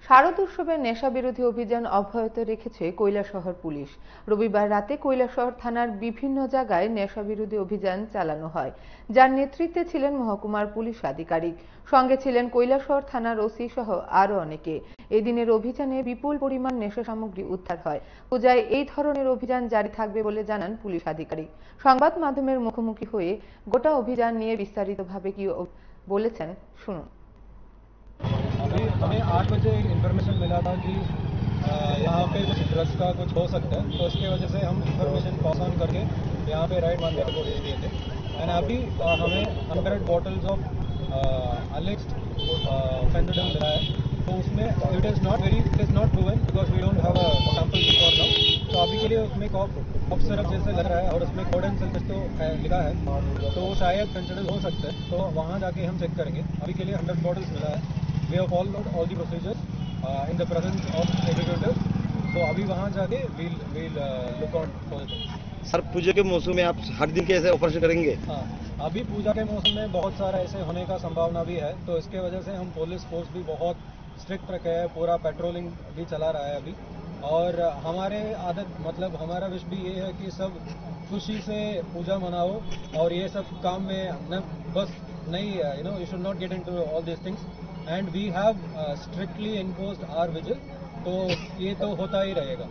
শারদ উৎসবে নেশা বিরোধী অভিযান অব্যাহত রেখেছে কৈলাসহর পুলিশ। রবিবার রাতে কৈলাসহর থানার বিভিন্ন জায়গায় নেশা বিরোধী অভিযান চালানো হয়, যার নেতৃত্বে ছিলেন মহকুমার পুলিশ আধিকারিক। সঙ্গে ছিলেন কৈলাসহর থানার ওসি সহ আরও অনেকে। এদিনের অভিযানে বিপুল পরিমাণ নেশা সামগ্রী উদ্ধার হয়। পূজায় এই ধরনের অভিযান জারি থাকবে বলে জানান পুলিশ আধিকারিক। সংবাদ মাধ্যমের মুখোমুখি হয়ে গোটা অভিযান নিয়ে বিস্তারিতভাবে কি বলেছেন শুনুন। अभी हमें 8 बजे एक इन्फॉर्मेशन मिला था कि यहाँ पे कुछ ड्रग्स का कुछ हो सकता है, तो उसके वजह से हम इन्फॉर्मेशन पास ऑन करके यहाँ पे राइड मारने को भेज दिए थे। एंड अभी हमें 100 बॉटल्स ऑफ अलेक्स्ड फेंथेनिल मिला है, तो उसमें it is not proven because we don't have a sample for now. तो अभी के लिए उसमें कॉफ सिरप जैसे लग रहा है और उसमें कोड एंड सिल्क तो लिखा है, तो शायद फेंथेनिल हो सकता है। तो वहाँ जाके हम चेक करेंगे। अभी के लिए 100 बॉटल्स मिला है। We have followed all the procedures in the presence of executive. So अभी वहाँ जाके we'll look on for the things. Sir, पूजा के मौसम में आप हर दिन कैसे ऑपरेशन करेंगे? हाँ, अभी पूजा के मौसम में बहुत सारा ऐसे होने का संभावना भी है, तो इसके वजह से हम पुलिस फोर्स भी बहुत स्ट्रिक्ट रखे हैं। पूरा पेट्रोलिंग भी चला रहा है अभी। और हमारे आदत मतलब हमारा विश भी ये है कि सब खुशी से पूजा मनाओ और ये सब काम में न बस नहीं you should not get into all this things. And we have strictly imposed our vigil, तो ये तो होता ही रहेगा।